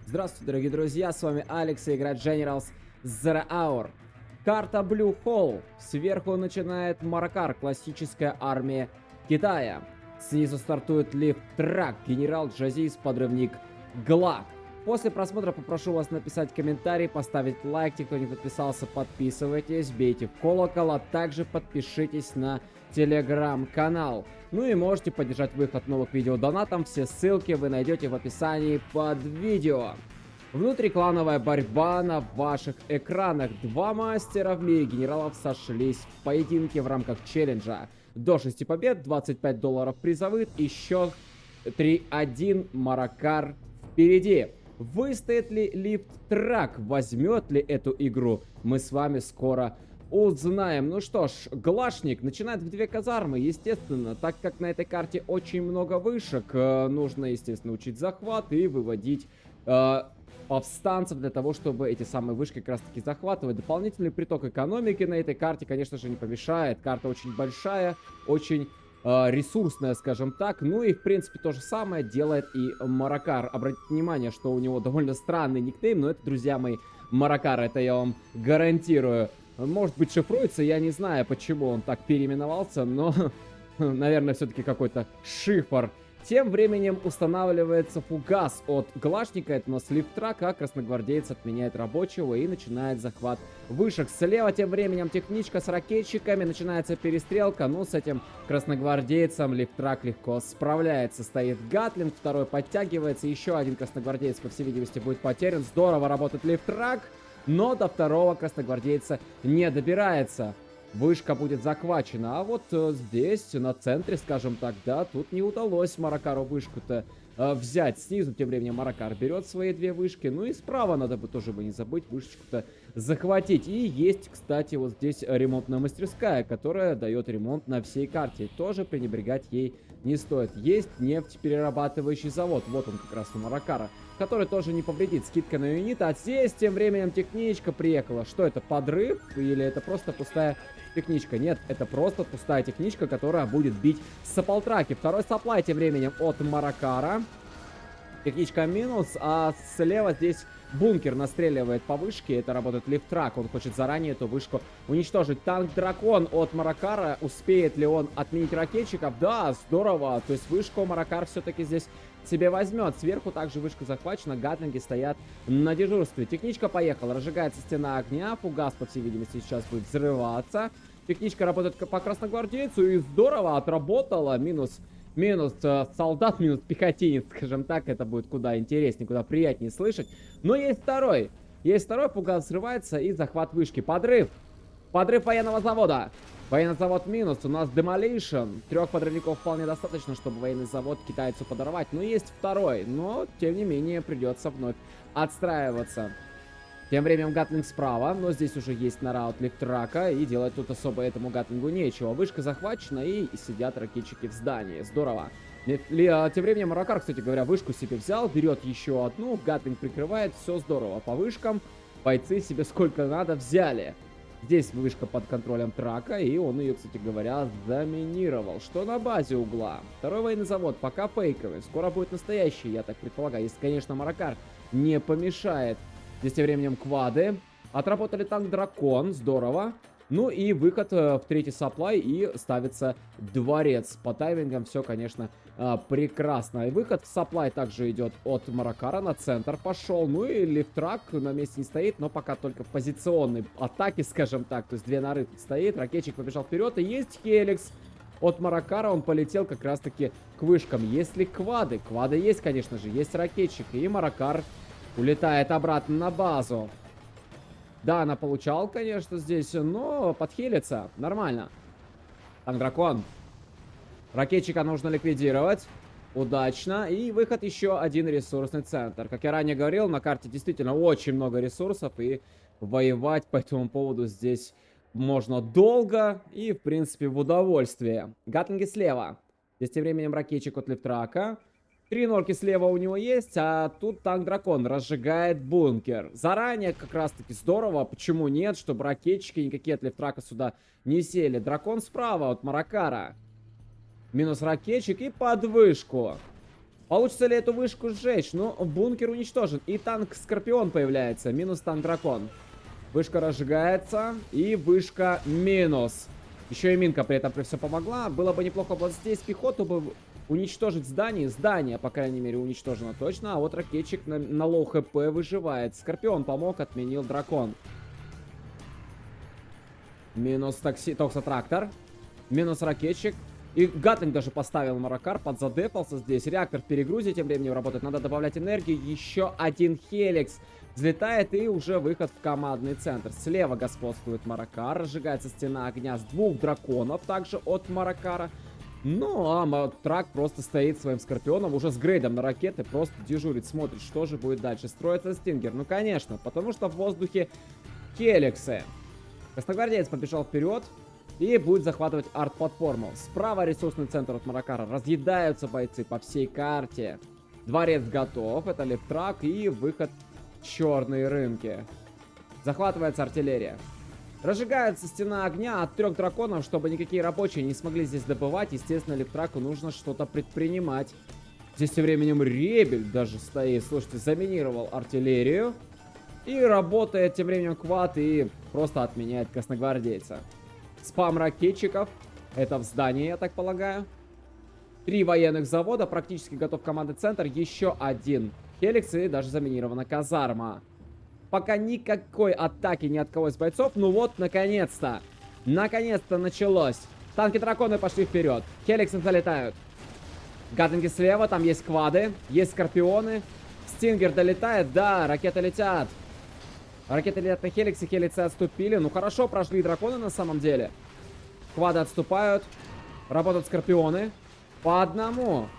Здравствуйте, дорогие друзья, с вами Алекс и игра Generals Zero Hour. Карта Blue Hole. Сверху начинает Маракар, классическая армия Китая. Снизу стартует Лифт Трак, генерал Джазис, подрывник Гла. После просмотра попрошу вас написать комментарий, поставить лайк, те, кто не подписался, подписывайтесь, бейте в колокол, а также подпишитесь на телеграм-канал. Ну и можете поддержать выход новых видео донатом, все ссылки вы найдете в описании под видео. Внутриклановая борьба на ваших экранах. Два мастера в мире генералов сошлись в поединке в рамках челленджа. До 6 побед, $25 призовых, и счет 3-1, Маракар впереди. Выстоит ли Лифт Трак, возьмет ли эту игру, мы с вами скоро узнаем. Ну что ж, Глашник начинает в две казармы, естественно, так как на этой карте очень много вышек, нужно, естественно, учить захват и выводить повстанцев для того, чтобы эти самые вышки как раз таки захватывать. Дополнительный приток экономики на этой карте, конечно же, не помешает. Карта очень большая, очень ресурсная, скажем так. Ну и, в принципе, то же самое делает и Маракар. Обратите внимание, что у него довольно странный никнейм, но это, друзья мои, Маракар, это я вам гарантирую. Может быть, шифруется, я не знаю, почему он так переименовался, но, наверное, все-таки какой-то шифр. Тем временем устанавливается фугас от Глашника, это у нас Лифт Трак, а красногвардеец отменяет рабочего и начинает захват вышек. Слева тем временем техничка с ракетчиками, начинается перестрелка, но с этим красногвардейцем Лифт Трак легко справляется. Стоит Гатлинг, второй подтягивается, еще один красногвардеец, по всей видимости, будет потерян. Здорово работает Лифт Трак, но до второго красногвардейца не добирается. Вышка будет захвачена, а вот здесь, на центре, скажем так, да, тут не удалось Маракару вышку-то взять. Снизу, тем временем, Маракар берет свои две вышки, ну и справа надо бы тоже не забыть вышечку-то захватить. И есть, кстати, вот здесь ремонтная мастерская, которая дает ремонт на всей карте. Тоже пренебрегать ей не стоит. Есть нефтеперерабатывающий завод, вот он как раз у Маракара, который тоже не повредит. Скидка на юнит, а здесь тем временем техничка приехала. Что это, подрыв или это просто пустая техничка? Нет, это просто пустая техничка, которая будет бить саппортраки. Второй сапплай тем временем от Маракара. Техничка минус, а слева здесь бункер настреливает по вышке. Это работает Лифт Трак, он хочет заранее эту вышку уничтожить. Танк Дракон от Маракара, успеет ли он отменить ракетчиков? Да, здорово, то есть вышку Маракар все-таки здесь себе возьмет. Сверху также вышка захвачена, гатлинги стоят на дежурстве. Техничка поехала, разжигается стена огня, фугас, по всей видимости, сейчас будет взрываться. Техничка работает по красногвардейцу и здорово отработала. Минус солдат, минус пехотинец, скажем так. Это будет куда интереснее, куда приятнее слышать. Но есть второй. Фугас взрывается и захват вышки. Подрыв военного завода. Военный завод минус, у нас Demolition. 3 подрывников вполне достаточно, чтобы военный завод китайцу подорвать. Но есть второй, но тем не менее придется вновь отстраиваться. Тем временем Гатлинг справа, но здесь уже есть нора от Лифт Трака, и делать тут особо этому Гатлингу нечего. Вышка захвачена, и сидят ракетчики в здании. Здорово. Тем временем Маракар, кстати говоря, вышку себе взял, берет еще одну, Гатлинг прикрывает, все здорово. По вышкам бойцы себе сколько надо взяли. Здесь вышка под контролем Трака, и он ее, кстати говоря, заминировал. Что на базе угла? Второй военный завод пока фейковый, скоро будет настоящий, я так предполагаю. Если, конечно, Маракар не помешает. Здесь тем временем квады. Отработали танк Дракон, здорово. Ну и выход в третий сапплай, и ставится дворец. По таймингам все, конечно, прекрасно. И выход в сапплай также идет от Маракара, на центр пошел. Ну и Лифт Трак на месте не стоит, но пока только в позиционной атаке, скажем так. То есть две норы тут стоит, ракетчик побежал вперед, и есть Хеликс. От Маракара он полетел как раз-таки к вышкам. Есть ли квады? Квады есть, конечно же, есть ракетчик. И Маракар улетает обратно на базу. Да, она получал, конечно, здесь, но подхилится. Нормально. Танк Дракон. Ракетчика нужно ликвидировать. Удачно. И выход еще один ресурсный центр. Как я ранее говорил, на карте действительно очень много ресурсов. И воевать по этому поводу здесь можно долго. И, в принципе, в удовольствие. Гатлинги слева. Здесь тем временем ракетчик от Лифт Трака. 3 норки слева у него есть, а тут танк Дракон разжигает бункер. Заранее как раз таки здорово, почему нет, чтобы ракетчики никакие от Лифт Трака сюда не сели. Дракон справа от Маракара. Минус ракетчик и под вышку. Получится ли эту вышку сжечь? Ну, бункер уничтожен. И танк Скорпион появляется. Минус танк Дракон. Вышка разжигается. И вышка минус. Еще и минка при этом при все помогла. Было бы неплохо вот здесь пехоту бы уничтожить здание. Здание, по крайней мере, уничтожено точно. А вот ракетчик на лоу хп выживает. Скорпион помог, отменил Дракон. Минус токсотрактор. Минус ракетчик. И Гатлинг даже поставил Маракар, подзадефался здесь. Реактор в перегрузе тем временем работает. Надо добавлять энергию. Еще один Хеликс взлетает и уже выход в командный центр. Слева господствует Маракар. Разжигается стена огня с 2 драконов. Также от Маракара. Ну, а Трак просто стоит своим Скорпионом. Уже с грейдом на ракеты. Просто дежурит, смотрит, что же будет дальше. Строится Стингер. Ну, конечно, потому что в воздухе Хеликсы. Красногвардеец побежал вперед. И будет захватывать арт-платформу. Справа ресурсный центр от Маракара. Разъедаются бойцы по всей карте. Дворец готов. Это лифтрак и выход в черные рынки. Захватывается артиллерия. Разжигается стена огня от 3 драконов, чтобы никакие рабочие не смогли здесь добывать. Естественно, лифтраку нужно что-то предпринимать. Здесь тем временем Ребель даже стоит. Слушайте, заминировал артиллерию. И работает тем временем квад и просто отменяет красногвардейца. Спам ракетчиков. Это в здании, я так полагаю. 3 военных завода. Практически готов командный центр. Еще один Хеликс и даже заминирована казарма. Пока никакой атаки ни от кого из бойцов. Ну вот, наконец-то. Наконец-то началось. Танки-драконы пошли вперед. Хеликсы залетают. Гатлинги слева. Там есть квады. Есть скорпионы. Стингер долетает. Да, ракеты летят. Ракеты летят на Хеликсе, Хеликсы отступили. Ну хорошо, прошли драконы на самом деле. Квады отступают. Работают скорпионы. По одному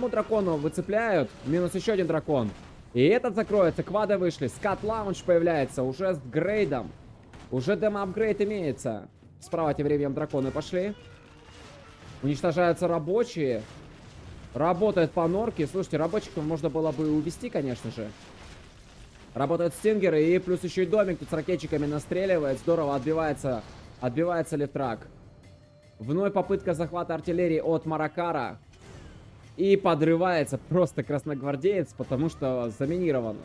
дракону выцепляют. Минус еще один дракон. И этот закроется, квады вышли. Скат лаунч появляется уже с грейдом. Уже демо-апгрейд имеется. Справа тем временем драконы пошли. Уничтожаются рабочие. Работает по норке. Слушайте, рабочих можно было бы увести, конечно же. Работают стингеры и плюс еще и домик тут с ракетчиками настреливает. Здорово отбивается лифтрак. Вновь попытка захвата артиллерии от Маракара. И подрывается просто красногвардеец, потому что заминировано.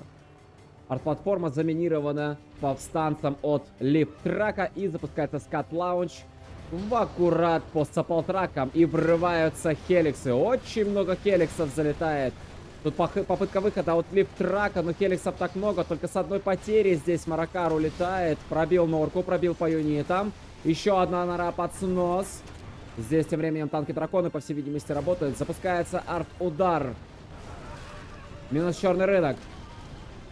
Артплатформа заминирована повстанцем от лифтрака. И запускается скат лаунч в аккурат по саполтракам. И врываются Хеликсы. Очень много Хеликсов залетает. Тут попытка выхода от лифтрака, но Хеликсов так много, только с одной потери здесь Маракар улетает. Пробил норку, пробил по юнитам. Еще одна нора под снос. Здесь тем временем танки-драконы, по всей видимости, работают. Запускается арт-удар. Минус черный рынок.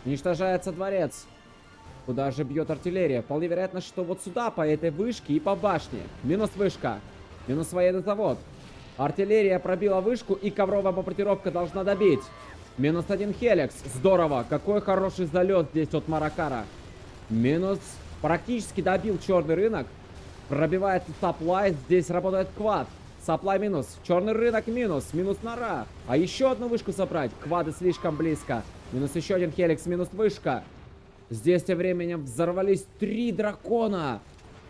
Уничтожается дворец. Куда же бьет артиллерия? Вполне вероятно, что вот сюда, по этой вышке и по башне. Минус вышка. Минус военный завод. Артиллерия пробила вышку, и ковровая бомбардировка должна добить. Минус 1 Хеликс. Здорово. Какой хороший залет здесь от Маракара. Минус. Практически добил черный рынок. Пробивается саплай. Здесь работает квад. Саплай минус. Черный рынок минус. Минус нора. А еще одну вышку собрать. Квады слишком близко. Минус еще один Хеликс. Минус вышка. Здесь тем временем взорвались 3 дракона.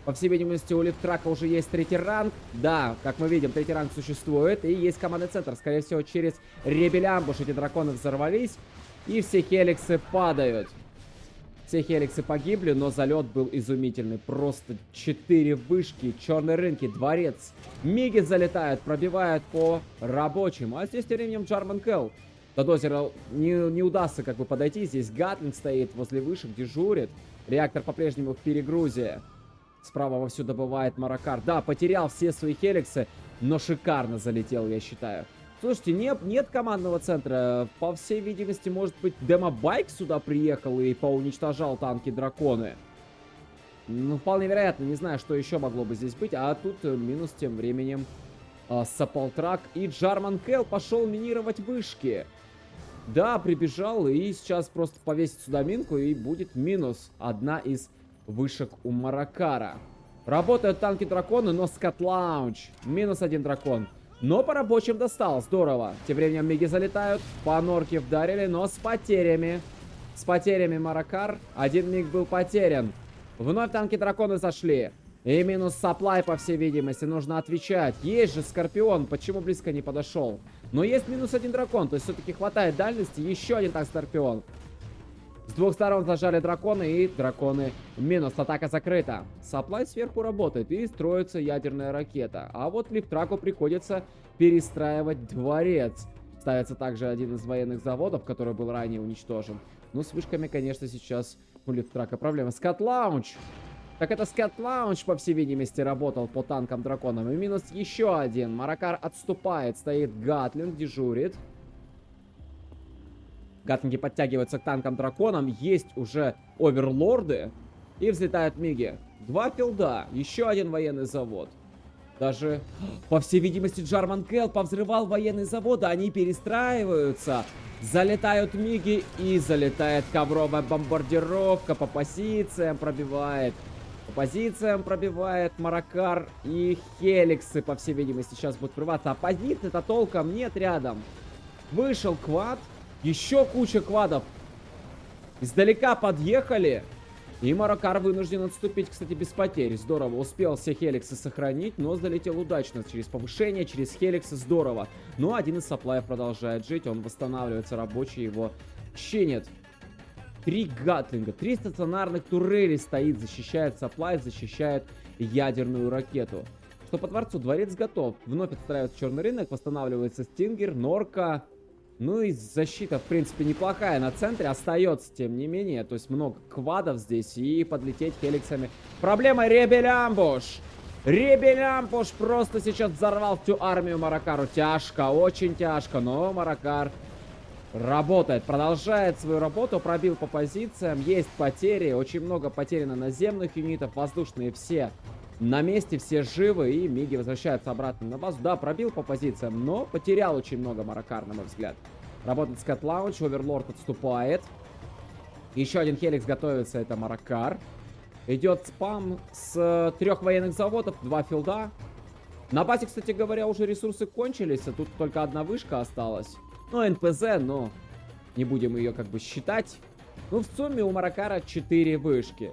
По всей видимости, у лифтрака уже есть 3-й ранг. Да, как мы видим, 3-й ранг существует. И есть командный центр. Скорее всего, через Ребель амбуш эти драконы взорвались. И все Хеликсы падают. Все Хеликсы погибли, но залет был изумительный. Просто 4 вышки, черные рынки, дворец. Миги залетают, пробивают по рабочим. А здесь тем временем Джарман Келл. До дозера не удастся как бы подойти. Здесь Гатлинг стоит возле вышек, дежурит. Реактор по-прежнему в перегрузе. Справа вовсю добывает Маракар. Да, потерял все свои Хеликсы, но шикарно залетел, я считаю. Слушайте, нет командного центра. По всей видимости, может быть, демобайк сюда приехал и поуничтожал танки-драконы. Ну, вполне вероятно. Не знаю, что еще могло бы здесь быть. А тут минус тем временем Саполтрак. И Джарман Келл пошел минировать вышки. Да, прибежал и сейчас просто повесит сюда минку, и будет минус одна из вышек у Маракара. Работают танки-драконы, но скат лаунч. Минус 1 дракон. Но по рабочим достал. Здорово. Тем временем миги залетают. По норке вдарили, но с потерями. С потерями Маракар. Один миг был потерян. Вновь танки-драконы зашли. И минус саплай, по всей видимости, нужно отвечать. Есть же Скорпион, почему близко не подошел? Но есть минус один дракон, то есть все-таки хватает дальности. Еще один так Скорпион. С двух сторон зажали драконы, и драконы минус. Атака закрыта. Саплай сверху работает, и строится ядерная ракета. А вот Лифтраку приходится перестраивать дворец. Ставится также один из военных заводов, который был ранее уничтожен. Но с вышками, конечно, сейчас у Лифтрака проблема. Скат Лаунч. Так это Скат Лаунч, по всей видимости, работал по танкам драконам. И минус еще один. Маракар отступает. Стоит Гатлинг, дежурит. Гатлинги подтягиваются к танкам драконам. Есть уже оверлорды. И взлетают миги. 2 филда. Еще один военный завод. Даже, по всей видимости, Джарман Келл повзрывал военные заводы. Они перестраиваются. Залетают миги и залетает ковровая бомбардировка. По позициям пробивает. По позициям пробивает Маракар и Хеликсы, по всей видимости, сейчас будут прорываться. А позиции-то толком нет рядом. Вышел квад. Еще куча квадов. Издалека подъехали. И Маракар вынужден отступить, кстати, без потерь. Здорово. Успел все Хеликсы сохранить, но залетел удачно. Через повышение, через Хеликсы здорово. Но один из саплаев продолжает жить. Он восстанавливается, рабочий его чинит. 3 гатлинга, 3 стационарных турели стоит, защищает саплай, защищает ядерную ракету. Что по дворцу? Дворец готов. Вновь отстраивается черный рынок, восстанавливается Стингер, Норка. Ну и защита, в принципе, неплохая на центре остается, тем не менее. То есть много квадов здесь и подлететь хеликсами. Проблема Ребель-амбуш. Ребель-амбуш просто сейчас взорвал всю армию Маракару. Тяжко, очень тяжко, но Маракар работает, продолжает свою работу, пробил по позициям, есть потери, очень много потерь на наземных юнитов, воздушные все на месте, все живы, и миги возвращаются обратно на базу. Да, пробил по позициям, но потерял очень много Маракар, на мой взгляд. Работает Скат Лаунч, Оверлорд отступает. Еще один Хеликс готовится, это Маракар. Идет спам с 3 военных заводов, 2 филда. На базе, кстати говоря, уже ресурсы кончились, а тут только одна вышка осталась. Ну, НПЗ, но не будем ее как бы считать. Ну, в сумме у Маракара 4 вышки.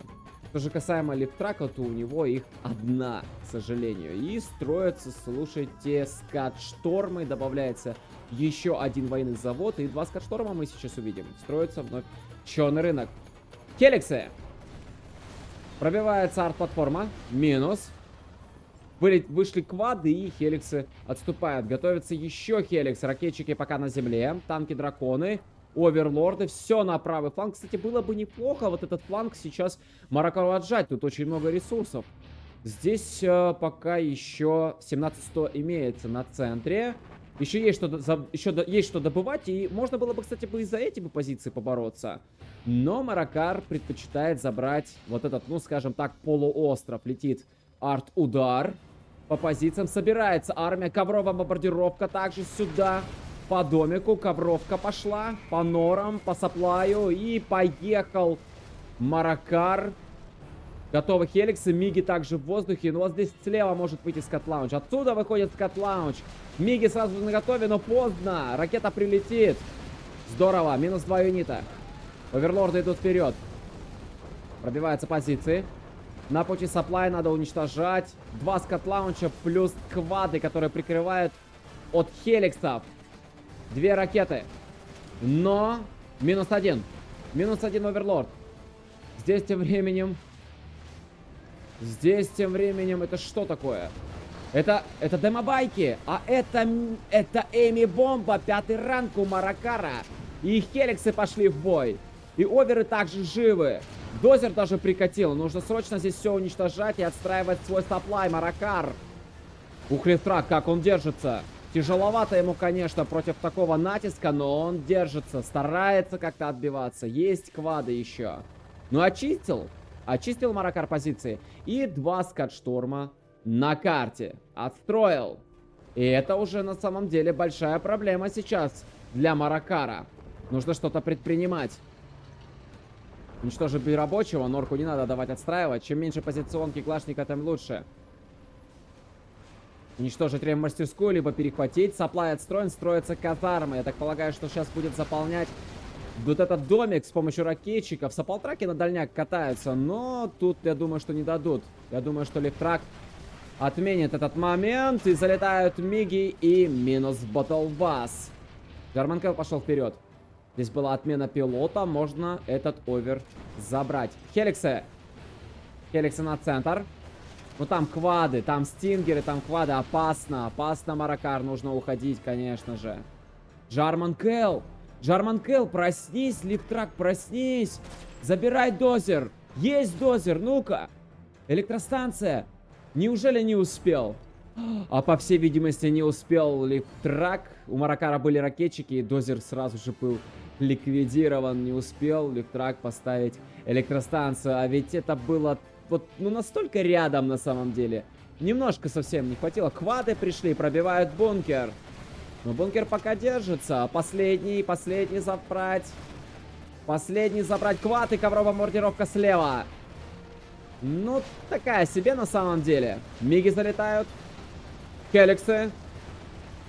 Что же касаемо Лифтрака, то у него их 1, к сожалению. И строятся, слушайте, скат-штормы. Добавляется еще 1 военный завод. И 2 скат-шторма мы сейчас увидим. Строится вновь черный рынок. Хеликсы. Пробивается арт-платформа. Минус. Вышли квады, и хеликсы отступают. Готовится еще хеликс. Ракетчики пока на земле. Танки-драконы. Оверлорды. Все на правый фланг. Кстати, было бы неплохо вот этот фланг сейчас Маракару отжать. Тут очень много ресурсов. Здесь пока еще 17-100 имеется на центре. Еще есть что добывать. И можно было бы, кстати, и за эти позиции побороться. Но Маракар предпочитает забрать вот этот, ну, скажем так, полуостров. Летит арт-удар. По позициям собирается армия. Ковровая бомбардировка также сюда. По домику ковровка пошла. По норам, по саплаю. И поехал Маракар. Готовы хеликсы. Миги также в воздухе. Но вот здесь слева может выйти Скат Лаунч. Отсюда выходит Скат Лаунч. Миги сразу на готове, но поздно. Ракета прилетит. Здорово. Минус 2 юнита. Оверлорды идут вперед. Пробиваются позиции. На пути саплай надо уничтожать. 2 скат-лаунча плюс квады, которые прикрывают от хеликсов. 2 ракеты. Но минус 1. Минус 1 оверлорд. Здесь тем временем... Это что такое? Это демобайки. А это Эми-бомба. 5-й ранг у Маракара. И хеликсы пошли в бой. И оверы также живы. Дозер даже прикатил. Нужно срочно здесь все уничтожать и отстраивать свой саплай. Маракар. Ух, Лифтрак, как он держится. Тяжеловато ему, конечно, против такого натиска, но он держится. Старается как-то отбиваться. Есть квады еще. Ну, очистил. Очистил Маракар позиции. И 2 скат-шторма на карте. Отстроил. И это уже на самом деле большая проблема сейчас для Маракара. Нужно что-то предпринимать. Уничтожить рабочего, Норку не надо давать отстраивать. Чем меньше позиционки клашника, тем лучше. Уничтожить ремастерскую, либо перехватить. Саплай отстроен, строятся казармы. Я так полагаю, что сейчас будет заполнять Вот этот домик с помощью ракетчиков. Саплтраки на дальняк катаются, но тут я думаю, что не дадут. Я думаю, что Лифтрак отменит этот момент. И залетают миги и минус Батлбасс. Джарманкел пошел вперед. Здесь была отмена пилота. Можно этот овер забрать. Хеликсы. Хеликсы на центр. Ну там квады, там стингеры, там квады. Опасно. Опасно, Маракар. Нужно уходить, конечно же. Джарманкел. Джарманкел, проснись. Лифтрак, проснись. Забирай дозер. Есть дозер, ну-ка. Электростанция. Неужели не успел? А по всей видимости не успел Лифтрак. У Маракара были ракетчики, и дозер сразу же был ликвидирован. Не успел Лифтрак поставить электростанцию. А ведь это было вот ну настолько рядом на самом деле. Немножко совсем не хватило. Квады пришли, пробивают бункер. Но бункер пока держится. Последний забрать. Последний забрать квад и ковровая бомбардировка слева. Ну, такая себе на самом деле. Миги залетают. Хеликсы.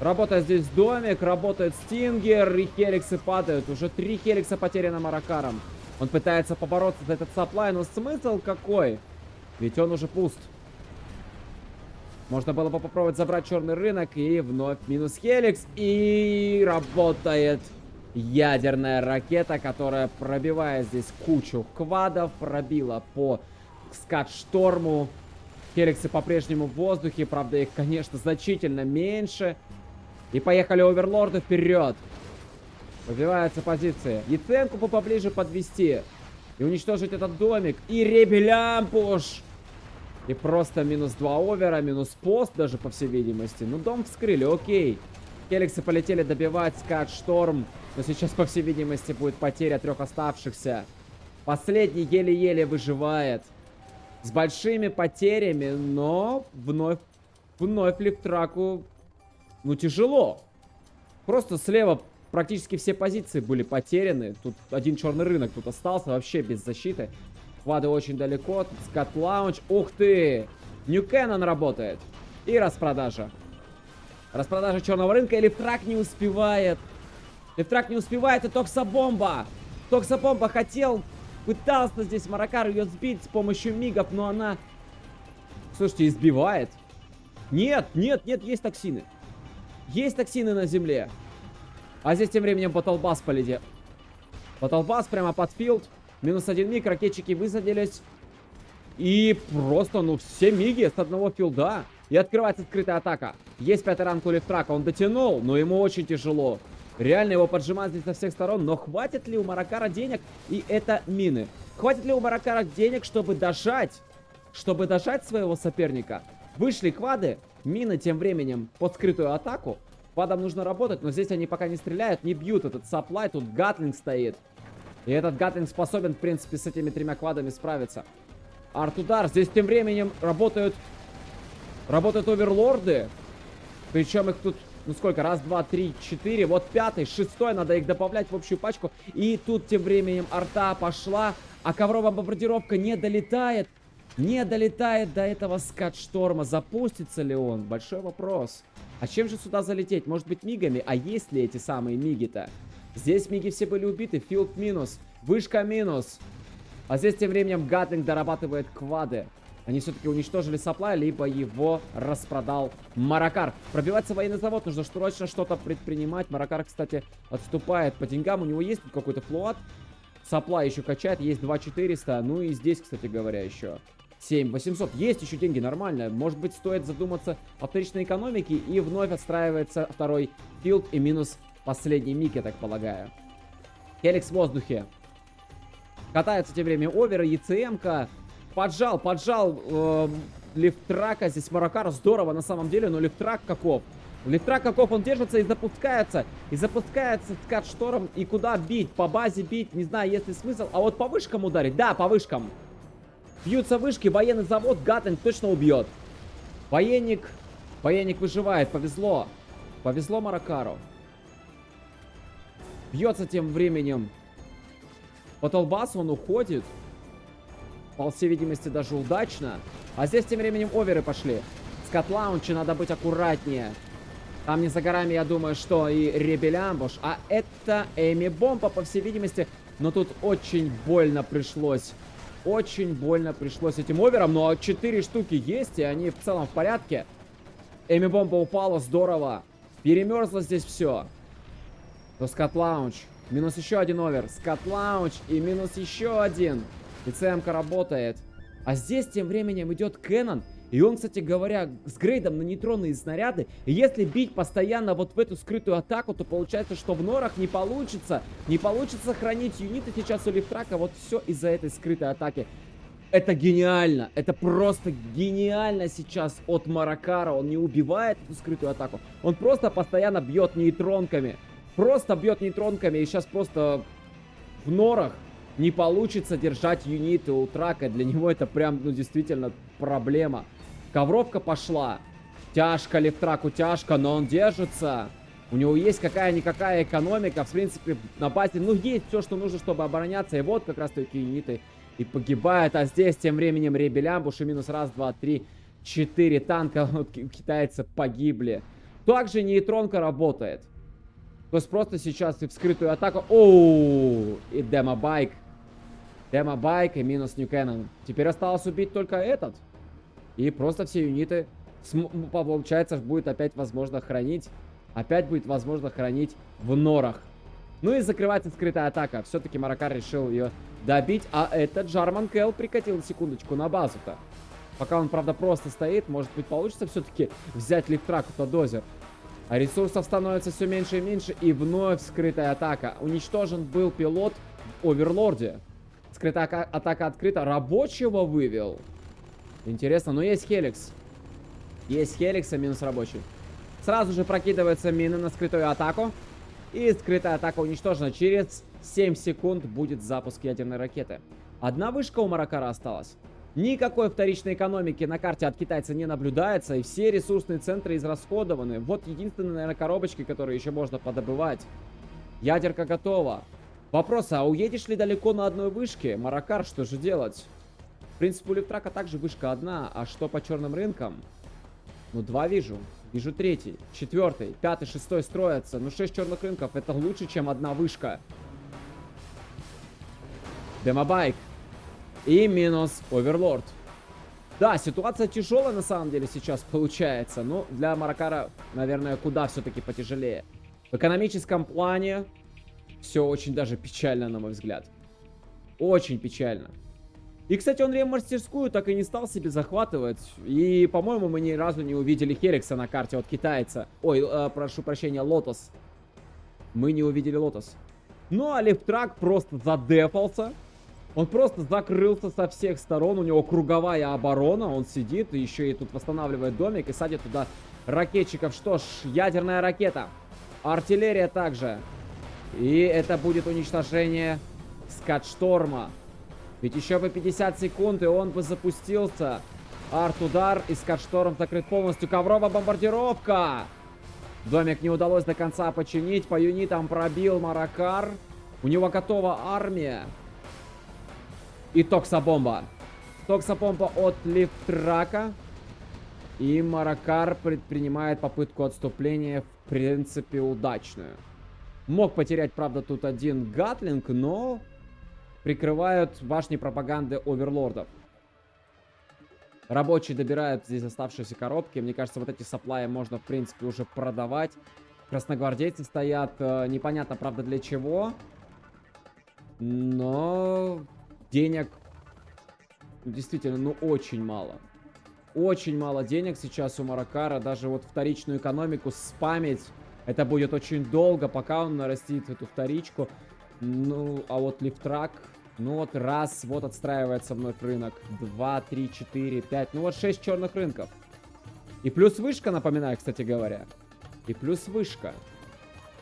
Работает здесь домик, работает стингер, и хеликсы падают. Уже 3 хеликса потеряно Маракаром. Он пытается побороться за этот саплай, но смысл какой? Ведь он уже пуст. Можно было бы попробовать забрать черный рынок, и вновь минус хеликс. И работает ядерная ракета, которая пробивает здесь кучу квадов. Пробила по скат-шторму. Хеликсы по-прежнему в воздухе, правда их, конечно, значительно меньше. И поехали оверлорды вперед. Выбиваются позиции. Яценку поближе подвести. И уничтожить этот домик. И ребелямпуш. И просто минус 2 овера, минус пост даже, по всей видимости. Ну, дом вскрыли, окей. Хеликсы полетели добивать скат-шторм. Но сейчас, по всей видимости, будет потеря 3 оставшихся. Последний еле-еле выживает. С большими потерями, но вновь Лифтраку, ну, тяжело. Просто слева практически все позиции были потеряны. Тут один черный рынок тут остался, вообще без защиты. Квады очень далеко. Тут скат-лаунч. Ух ты! Ньюкеннон работает. И распродажа. Распродажа черного рынка. И Лифтрак не успевает. Лифтрак не успевает. И Токсобомба. Токсобомба хотел... Пытался здесь Маракар ее сбить с помощью мигов, но она... Слушайте, избивает. Нет, есть токсины. Есть токсины на земле. А здесь тем временем Батлбасс полетел. Батлбасс прямо под филд. Минус 1 миг, ракетчики высадились. И просто, ну, все миги с одного филда. И открывается открытая атака. Есть 5-й ранг у Лифтрака, он дотянул, но ему очень тяжело. Реально его поджимают здесь со всех сторон. Но хватит ли у Маракара денег? И это мины. Хватит ли у Маракара денег, чтобы дожать своего соперника? Вышли квады. Мины тем временем под скрытую атаку. Квадам нужно работать, но здесь они пока не стреляют, не бьют этот саплай. Тут гатлинг стоит. И этот гатлинг способен, в принципе, с этими 3 квадами справиться. Арт-удар. Здесь тем временем работают оверлорды. Причем их тут... Ну сколько? Раз, два, три, 4. Вот 5-й, 6-й. Надо их добавлять в общую пачку. И тут тем временем арта пошла. А ковровая бомбардировка не долетает. Не долетает до этого скат-шторма. Запустится ли он? Большой вопрос. А чем же сюда залететь? Может быть мигами? А есть ли эти самые миги-то? Здесь миги все были убиты. Филд минус. Вышка минус. А здесь тем временем гатлинг дорабатывает квады. Они все-таки уничтожили саплай, либо его распродал Маракар. Пробиваться в военный завод, нужно срочно что-то предпринимать. Маракар, кстати, отступает по деньгам. У него есть тут какой-то флуат. Саплай еще качает, есть 2400. Ну и здесь, кстати говоря, еще 7800. Есть еще деньги, нормально. Может быть, стоит задуматься о вторичной экономике. И вновь отстраивается 2-й филд и минус последний миг, я так полагаю. Хеликс в воздухе. Катаются тем временем оверы, ЕЦМ-ка. Поджал Лифтрака. Здесь Маракар здорово на самом деле, но Лифтрак каков? Лифтрак каков, он держится и запускается. И запускается скат-шторм. И куда бить? По базе бить? Не знаю, есть ли смысл. А вот по вышкам ударить? Да, по вышкам. Бьются вышки, военный завод, Гатлинг точно убьет. Военник выживает, повезло. Повезло Маракару. Бьется тем временем Батлбасс, он уходит. По всей видимости, даже удачно. А здесь тем временем оверы пошли. Скат-лаунчи, надо быть аккуратнее. Там не за горами, я думаю, что и Ребелямбуш. А это Эми Бомба, по всей видимости. Но тут очень больно пришлось. Очень больно пришлось этим овером. Но 4 штуки есть, и они в целом в порядке. Эми Бомба упала, здорово. Перемерзло здесь все. То Скат Лаунч. Минус еще один овер. Скат Лаунч и минус еще один. И ЦМ-ка работает. А здесь тем временем идет Кэнон. И он, кстати говоря, с грейдом на нейтронные снаряды. И если бить постоянно вот в эту скрытую атаку, то получается, что в норах не получится. Не получится хранить юниты сейчас у Лифтрака. Вот все из-за этой скрытой атаки. Это гениально. Это просто гениально сейчас от Маракара. Он не убивает эту скрытую атаку. Он просто постоянно бьет нейтронками. Просто бьет нейтронками. И сейчас просто в норах не получится держать юниты у Трака. Для него это прям, ну, действительно проблема. Ковровка пошла. Тяжко Лифтраку, тяжко, но он держится. У него есть какая-никакая экономика. В принципе, на базе, ну, есть все, что нужно, чтобы обороняться. И вот как раз таки юниты и погибают. А здесь тем временем Ребелямбуш и минус 1, 2, 3, 4 танка у китайцев погибли. Также нейтронка работает. То есть просто сейчас и в скрытую атаку. Оу! И демобайк. Демобайк и минус Ньюкеннон. Теперь осталось убить только этот. И просто все юниты, получается, будет опять возможно хранить. Опять будет возможно хранить в норах. Ну и закрывается скрытая атака. Все-таки Маракар решил ее добить. А этот Джарман Кэл прикатил секундочку на базу-то. Пока он, правда, просто стоит, может быть, получится все-таки взять Лифтрак у Дозер. А ресурсов становится все меньше и меньше. И вновь скрытая атака. Уничтожен был пилот в Оверлорде. Скрытая атака открыта. Рабочего вывел. Интересно, но есть Хеликс. Есть Хеликс, а минус рабочий. Сразу же прокидываются мины на скрытую атаку. И скрытая атака уничтожена. Через 7 секунд будет запуск ядерной ракеты. Одна вышка у Маракара осталась. Никакой вторичной экономики на карте от китайца не наблюдается. И все ресурсные центры израсходованы. Вот единственные, наверное, коробочки, которые еще можно подобывать. Ядерка готова. Вопрос, а уедешь ли далеко на одной вышке? Маракар, что же делать? В принципе, у Лифтрака также вышка одна. А что по черным рынкам? Ну, 2 вижу. Вижу 3, 4, 5, 6 строятся. Ну, 6 черных рынков. Это лучше, чем одна вышка. Демобайк. И минус Оверлорд. Да, ситуация тяжелая на самом деле сейчас получается. Ну, для Маракара, наверное, куда все-таки потяжелее. В экономическом плане все очень даже печально, на мой взгляд. Очень печально. И, кстати, он ремастерскую так и не стал себе захватывать. И, по-моему, мы ни разу не увидели Херикса на карте от китайца. Ой, прошу прощения, Лотос. Мы не увидели Лотос. Ну, а Лифтрак просто задефался. Он просто закрылся со всех сторон. У него круговая оборона. Он сидит и еще и тут восстанавливает домик и садит туда ракетчиков. Что ж, ядерная ракета. Артиллерия также. И это будет уничтожение Скатшторма. Ведь еще бы 50 секунд, и он бы запустился. Арт-удар, и Скатшторм закрыт полностью. Ковровая бомбардировка! Домик не удалось до конца починить. По юнитам пробил Маракар. У него готова армия. И токсобомба. Токсобомба от Лифтрака. И Маракар предпринимает попытку отступления, в принципе, удачную. Мог потерять, правда, тут один гатлинг, но прикрывают башни пропаганды оверлордов. Рабочие добирают здесь оставшиеся коробки. Мне кажется, вот эти саплаи можно, в принципе, уже продавать. Красногвардейцы стоят. Непонятно, правда, для чего. Но денег действительно, ну, очень мало. Очень мало денег сейчас у Маракара. Даже вот вторичную экономику спамить, это будет очень долго, пока он нарастит эту вторичку. Ну, а вот Лифтрак, ну вот раз, вот отстраивается вновь рынок. 2, 3, 4, 5, ну вот 6 черных рынков. И плюс вышка, напоминаю, кстати говоря. И плюс вышка.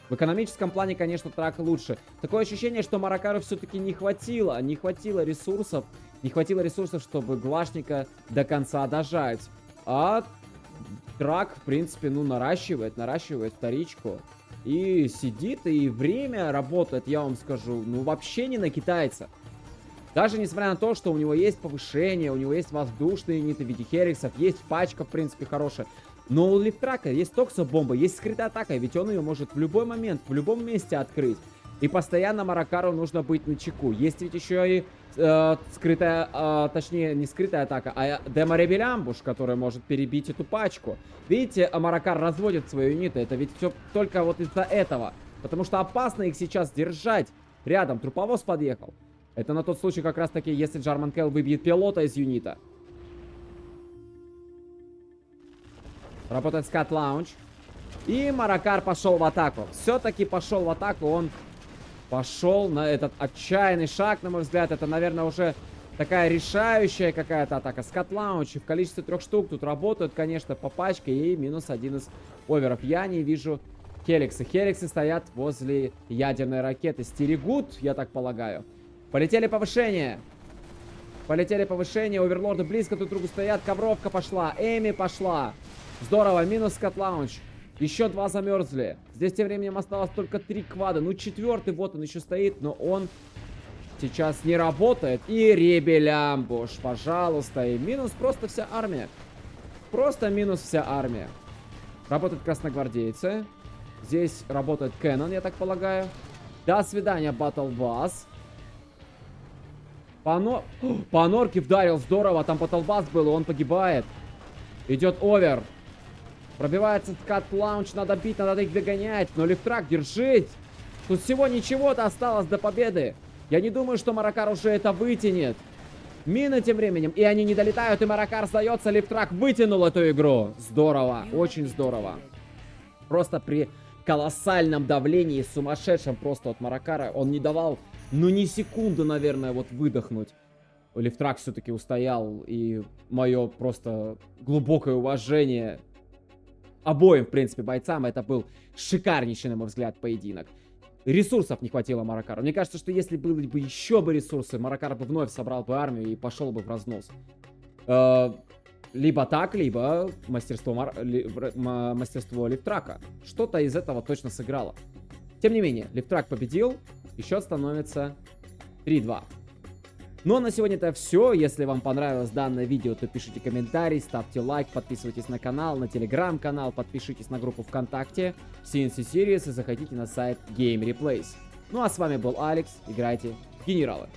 В экономическом плане, конечно, Трак лучше. Такое ощущение, что Маракару все-таки не хватило. Не хватило ресурсов. Не хватило ресурсов, чтобы Глашника до конца дожать. А Трак, в принципе, ну, наращивает вторичку. И сидит, и время работает, я вам скажу, ну, вообще не на китайца. Даже несмотря на то, что у него есть повышение, у него есть воздушные юниты в виде Хериксов, есть пачка, в принципе, хорошая. Но у Лифтрака есть токсо-бомба, есть скрытая атака, ведь он ее может в любой момент, в любом месте открыть. И постоянно Маракару нужно быть начеку. Есть ведь еще и скрытая, точнее, не скрытая атака, а деморебель амбуш, который может перебить эту пачку. Видите, Маракар разводит свои юниты. Это ведь все только вот из-за этого. Потому что опасно их сейчас держать. Рядом труповоз подъехал. Это на тот случай как раз таки, если Джарман Келл выбьет пилота из юнита. Работает скат лаунч. И Маракар пошел в атаку. Все-таки пошел в атаку. Он пошел на этот отчаянный шаг, на мой взгляд. Это, наверное, уже такая решающая какая-то атака. Скат лаунч в количестве 3 штук. Тут работают, конечно, по пачке. И минус один из оверов. Я не вижу Хеликсы. Хеликсы стоят возле ядерной ракеты. Стерегут, я так полагаю. Полетели повышение. Полетели повышение. Оверлорды близко друг к другу стоят. Ковровка пошла. Эми пошла. Здорово. Минус скат лаунч. Еще 2 замерзли. Здесь тем временем осталось только 3 квада. Ну, 4-й вот он еще стоит, но он сейчас не работает. И ребель амбуш, пожалуйста. И минус просто вся армия. Просто минус вся армия. Работают красногвардейцы. Здесь работает Кэнон, я так полагаю. До свидания, Battle Bass. По норке вдарил, здорово. Там Battle Bass был, и он погибает. Идет овер. Пробивается скат лаунч, надо бить, надо их догонять. Но Лифтрак, держись. Тут всего ничего-то осталось до победы. Я не думаю, что Маракар уже это вытянет. Мины тем временем, и они не долетают, и Маракар сдается. Лифтрак вытянул эту игру. Здорово, очень здорово. Просто при колоссальном давлении, сумасшедшем просто от Маракара, он не давал, ну, ни секунды, наверное, вот выдохнуть. Лифтрак все-таки устоял, и мое просто глубокое уважение обоим, в принципе, бойцам. Это был шикарнейший, на мой взгляд, поединок. Ресурсов не хватило Маракару. Мне кажется, что если были бы еще бы ресурсы, Маракар бы вновь собрал бы армию и пошел бы в разнос. Либо так, либо мастерство Лифтрака. Что-то из этого точно сыграло. Тем не менее, Лифтрак победил, и счет становится 3-2. Ну а на сегодня это все. Если вам понравилось данное видео, то пишите комментарий, ставьте лайк, подписывайтесь на канал, на телеграм-канал, подпишитесь на группу ВКонтакте CNC Series и заходите на сайт Game Replays. Ну а с вами был Алекс, играйте в генералы.